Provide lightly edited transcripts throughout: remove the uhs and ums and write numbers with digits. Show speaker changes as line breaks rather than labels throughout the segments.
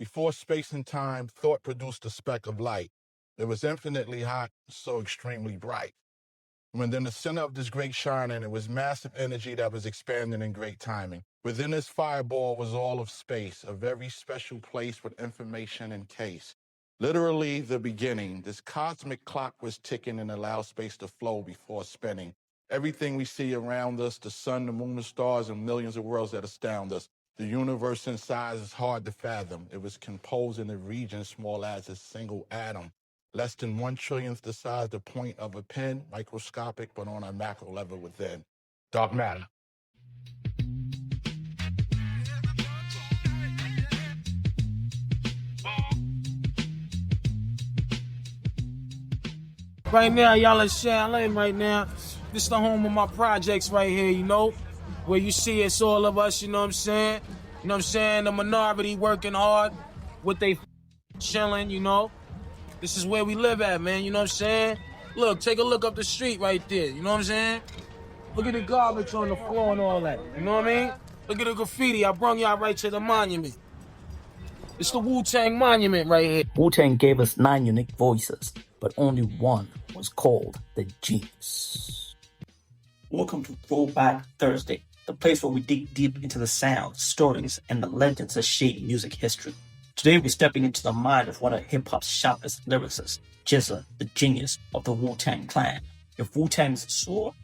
Before space and time, thought produced a speck of light. It was infinitely hot, so extremely bright. When in the center of this great shining, it was massive energy that was expanding in great timing. Within this fireball was all of space, a very special place with information encased. Literally the beginning. This cosmic clock was ticking and allowed space to flow before spinning. Everything we see around us, the sun, the moon, the stars, and millions of worlds that astound us. The universe in size is hard to fathom. It was composed in a region small as a single atom. Less than 1/1,000,000th the size, the point of a pin, microscopic, but on a macro level within. Dark matter.
Right now, y'all in Shaolin right now. This is the home of my projects right here, you know? Where you see it's all of us, you know what I'm saying? You know what I'm saying? The minority working hard with they chilling, you know? This is where we live at, man, you know what I'm saying? Look, take a look up the street right there, you know what I'm saying? Look at the garbage on the floor and all that, you know what I mean? Look at the graffiti, I brung y'all right to the monument. It's the Wu-Tang monument right here.
Wu-Tang gave us 9 unique voices, but only one was called the Genius. Welcome to Throwback Thursday, the place where we dig deep into the sounds, stories, and the legends that shape music history. Today we're stepping into the mind of one of hip-hop's sharpest lyricists, Gza, the genius of the Wu-Tang Clan. If Wu-Tang is a sword,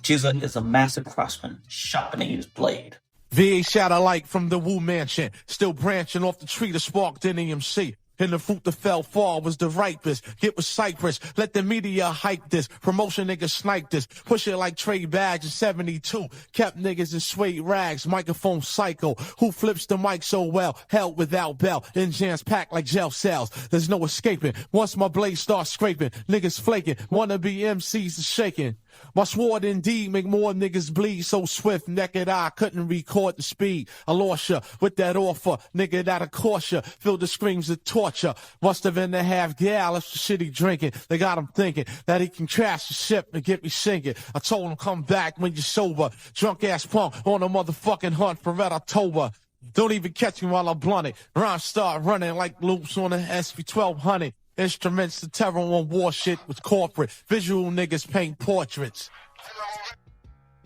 Gza is a master craftsman sharpening his blade.
VA shot a light from the Wu Mansion, still branching off the tree that sparked in EMC. And the fruit that fell far was the ripest. Get with Cypress, let the media hype this. Promotion niggas snipe this. Push it like Trey Bags in 72. Kept niggas in suede rags, microphone psycho. Who flips the mic so well? Hell without bell. In jams packed like jail cells. There's no escaping. Once my blade starts scraping, niggas flaking. Wanna be MCs is shaking. My sword indeed make more niggas bleed so swift, naked eye couldn't record the speed. I lost ya with that offer, nigga that'll cost ya. Feel the screams of torture. Must have been a half gal, that's the shit he drinking. They got him thinking that he can crash the ship and get me sinking. I told him come back when you're sober. Drunk ass punk on a motherfucking hunt for Red October. Don't even catch me while I blunt it. Rhymes start running like loops on an SV-1200. Instruments to terror on war shit with corporate. Visual niggas paint portraits.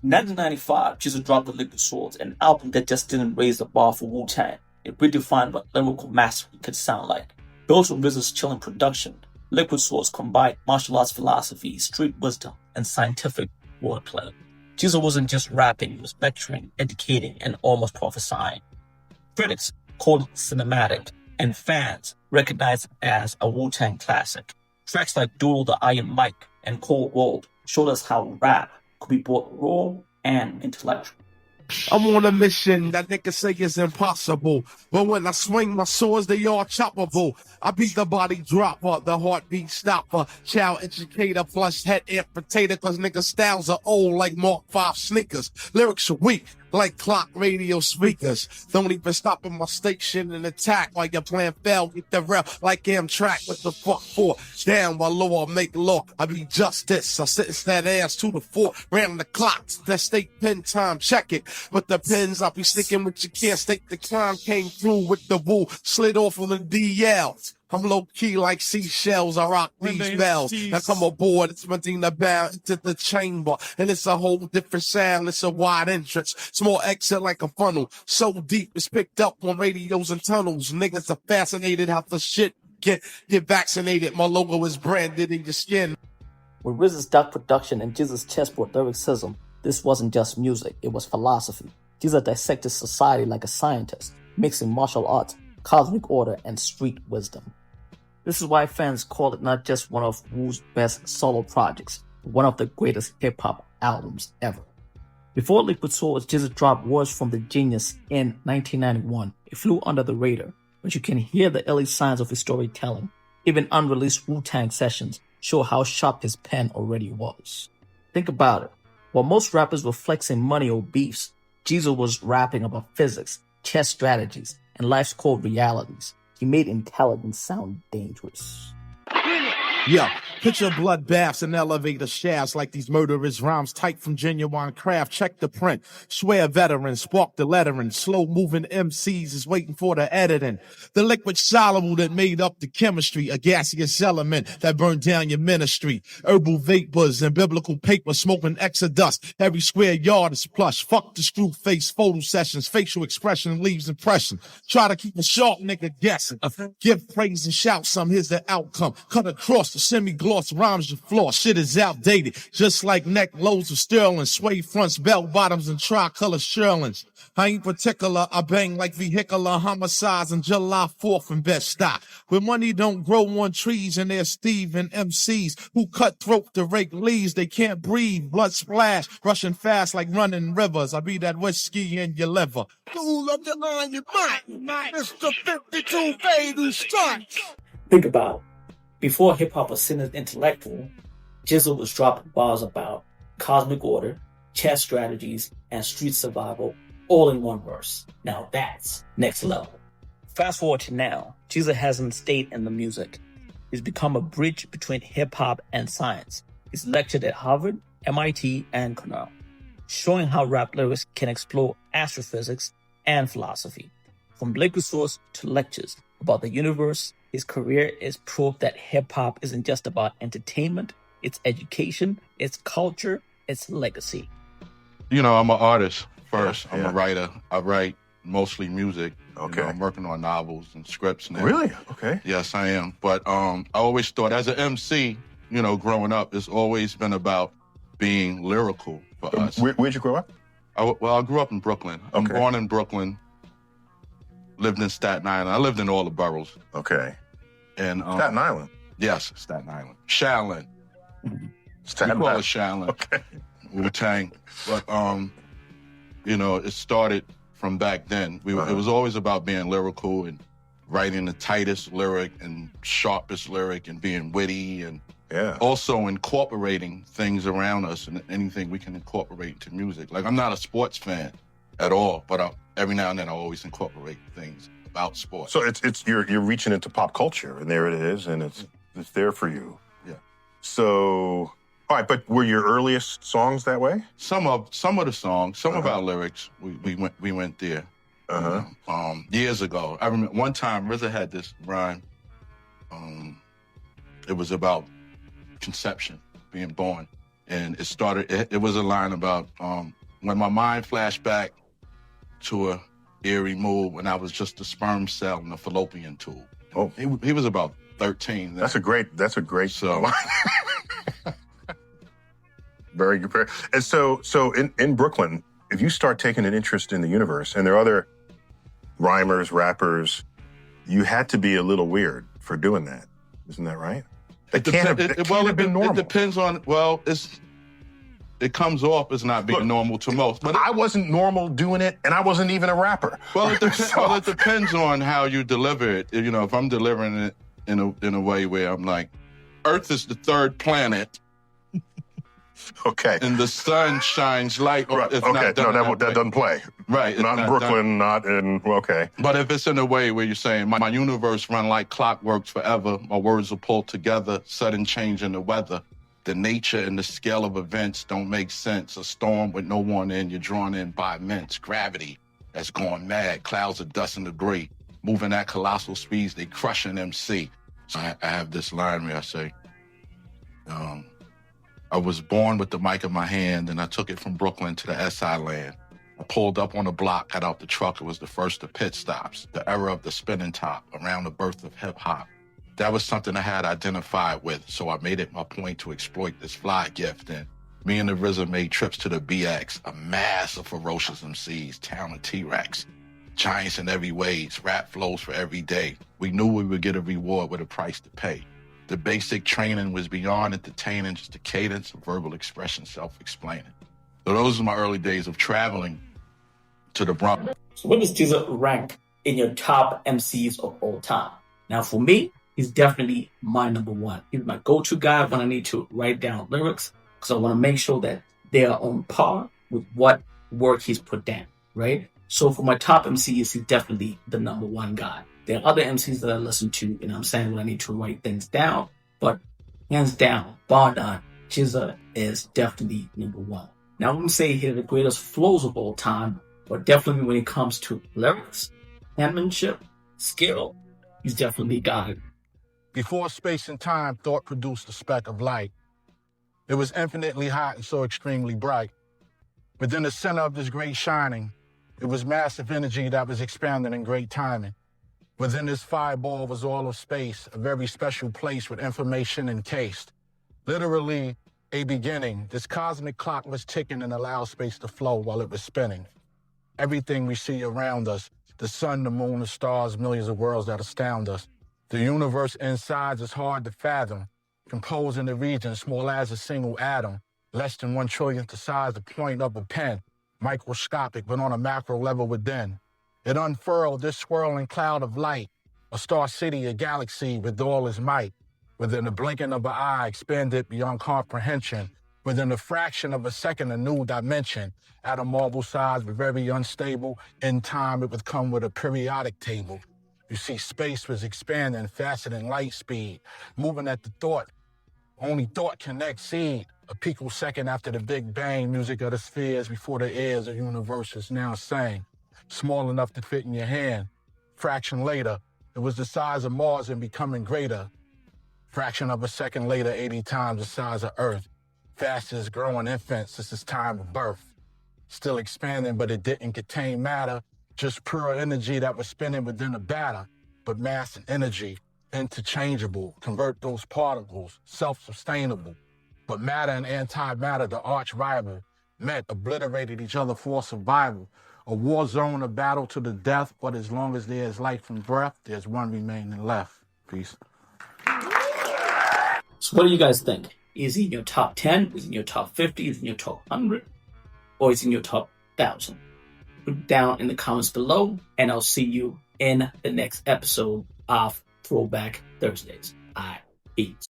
In 1995, Gza dropped the Liquid Swords, an album that just didn't raise the bar for Wu-Tang. It redefined what lyrical mastery could sound like. Built on RZA's chilling production, Liquid Swords combined martial arts philosophy, street wisdom, and scientific wordplay. Gza wasn't just rapping, he was lecturing, educating, and almost prophesying. Critics called it cinematic, and fans recognized it as a Wu-Tang classic. Tracks like Duel, The Iron Mike, and Cold World showed us how rap could be both raw and intellectual.
I'm on a mission that niggas say is impossible. But when I swing my swords, they all choppable. I beat the body dropper, the heartbeat stopper, child educator, flush head amputator, cause niggas styles are old like Mark 5 sneakers. Lyrics are weak like clock radio speakers. Don't even stop at my station and attack while your plan fail. Get the rep like Amtrak. What the fuck for? Down by law, make law. I be justice. I sentence that ass to the fort. Ran the clocks. That state pen time. Check it. But the pens I be sticking with you can't state the crime. Came through with the woo. Slid off on the DL. I'm low-key like seashells, I rock these bells. I come aboard, it's Medina bound into the chamber. And it's a whole different sound, it's a wide entrance. Small exit like a funnel. So deep, it's picked up on radios and tunnels. Niggas are fascinated how the shit get vaccinated. My logo is branded in your skin.
With RZA's dark production and Gza's chessboard lyricism, this wasn't just music, it was philosophy. Gza dissected society like a scientist, mixing martial arts, cosmic order, and street wisdom. This is why fans call it not just one of Wu's best solo projects, but one of the greatest hip-hop albums ever. Before Liquid Swords, Gza dropped Words from the Genius in 1991. It flew under the radar, but you can hear the early signs of his storytelling. Even unreleased Wu-Tang sessions show how sharp his pen already was. Think about it. While most rappers were flexing money or beefs, Gza was rapping about physics, chess strategies, and life's cold realities. He made intelligence sound dangerous.
Yeah, picture bloodbaths and elevator shafts like these murderous rhymes typed from genuine craft. Check the print. Swear veterans, spark the lettering. Slow moving MCs is waiting for the editing. The liquid soluble that made up the chemistry. A gaseous element that burned down your ministry. Herbal vapors and biblical paper smoking exodus. Every square yard is plush. Fuck the screw face photo sessions. Facial expression leaves impression. Try to keep a sharp nigga guessing. Give praise and shout some. Here's the outcome. Cut across the semi-gloss rhymes your floor. Shit is outdated. Just like neck loads of sterling. Suede fronts, bell bottoms, and tricolor shirlings. I ain't particular. I bang like vehicular homicides on July 4th in Bed-Stuy. Where money don't grow on trees and there's Steve and MCs who cut throat to rake leaves. They can't breathe. Blood splash. Rushing fast like running rivers. I be that whiskey in your liver.
Fool up the line, you might. Mr. 52 fatal strikes.
Think about it. Before hip-hop was seen as intellectual, Gza was dropping bars about cosmic order, chess strategies, and street survival all in one verse. Now that's next level. Fast forward to now, Gza hasn't stayed in the music. He's become a bridge between hip-hop and science. He's lectured at Harvard, MIT, and Cornell, showing how rap lyrics can explore astrophysics and philosophy. From liquid source to lectures about the universe, his career is proof that hip-hop isn't just about entertainment, it's education, it's culture, it's legacy.
You know, I'm an artist first. I'm a writer. I write mostly music.
Okay.
You know, I'm working on novels and scripts now.
Really? Okay.
Yes, I am. But I always thought as an MC, you know, growing up, it's always been about being lyrical for us.
Where'd you grow up?
I grew up in Brooklyn. I'm
Okay.
born in Brooklyn. Lived in Staten Island. I lived in all the boroughs.
Okay.
And
Staten Island.
Yes, Staten Island. Shaolin.
Staten
We call
Island.
it Shaolin.
Okay.
Wu-Tang. But, you know, it started from back then. It was always about being lyrical and writing the tightest lyric and sharpest lyric and being witty and also incorporating things around us and anything we can incorporate into music. Like, I'm not a sports fan at all, but every now and then I always incorporate things about sports.
So it's you're reaching into pop culture, and there it is, and it's there for you.
Yeah.
So, all right, but were your earliest songs that way?
Some of the songs, some of our lyrics, we went there. Years ago. I remember one time RZA had this rhyme. It was about conception, being born. And it was a line about when my mind flashed back to a eerie mood when I was just a sperm cell in a fallopian tube.
Oh.
He was about 13 then.
That's a great
So-
line. Very good. And so in Brooklyn, if you start taking an interest in the universe, and there are other rhymers, rappers, you had to be a little weird for doing that. Isn't that right? It can't have been normal.
It depends on, it comes off as not being normal to most. But
I wasn't normal doing it, and I wasn't even a rapper.
Well, it depends on how you deliver it. You know, if I'm delivering it in a way where I'm like, Earth is the third planet.
Okay.
And the sun shines light.
Right.
It's
Okay.
not done
that doesn't play.
Right. It's
Not in Brooklyn, not in, okay.
But if it's in a way where you're saying, my universe run like clockwork forever, my words are pulled together, sudden change in the weather, the nature and the scale of events don't make sense. A storm with no one in, you're drawn in by immense gravity that's going mad, clouds of dust and debris, moving at colossal speeds, they crush an MC. So I have this line where I say, I was born with the mic in my hand, and I took it from Brooklyn to the SI land. I pulled up on the block, got out the truck. It was the first of pit stops, the era of the spinning top, around the birth of hip-hop. That was something I had identified with, so I made it my point to exploit this fly gift. And me and the RZA made trips to the BX, a mass of ferocious MCs, talented T-Rex, giants in every ways, rap flows for every day. We knew we would get a reward with a price to pay. The basic training was beyond entertaining, just a cadence of verbal expression, self-explaining. So those are my early days of traveling to the Bronx.
So where does Gza rank in your top MCs of all time? Now for me, he's definitely my number one. He's my go-to guy when I need to write down lyrics, because I want to make sure that they are on par with what work he's put down, right? So for my top MCs, he's definitely the number one guy. There are other MCs that I listen to, and I'm saying when I need to write things down, but Hands down, bar none, Gza is definitely number one. Now, I wouldn't say he's the greatest flows of all time, but definitely when it comes to lyrics, penmanship, skill, he's definitely got it.
Before space and time thought produced a speck of light, it was infinitely hot and so extremely bright. Within the center of this great shining, it was massive energy that was expanding in great timing. Within this fireball was all of space, a very special place with information encased. Literally a beginning, this cosmic clock was ticking and allowed space to flow while it was spinning. Everything we see around us, the sun, the moon, the stars, millions of worlds that astound us. The universe inside is hard to fathom, composed in a region small as a single atom, less than 1/1,000,000th the size of the point of a pen, microscopic but on a macro level within. It unfurled this swirling cloud of light, a star city, a galaxy with all its might. Within the blinking of an eye, expanded beyond comprehension. Within a fraction of a second, a new dimension. At a marble size, but very unstable. In time, it would come with a periodic table. You see, space was expanding faster than light speed, moving at the thought. Only thought can exceed. A picosecond after the Big Bang, music of the spheres before the ears of the universe is now sang. Small enough to fit in your hand. Fraction later, it was the size of Mars and becoming greater. Fraction of a second later, 80 times the size of Earth. Fastest growing infant since its time of birth. Still expanding, but it didn't contain matter. Just pure energy that was spinning within a batter. But mass and energy, interchangeable. Convert those particles, self-sustainable. But matter and antimatter, the arch rival, met, obliterated each other for survival. A war zone, a battle to the death, but as long as there is life and breath, there's one remaining left. Peace.
So what do you guys think? Is he in your top 10? Is he in your top 50? Is he in your top 100? Or is he in your top 1,000? Put it down in the comments below, and I'll see you in the next episode of Throwback Thursdays. Peace.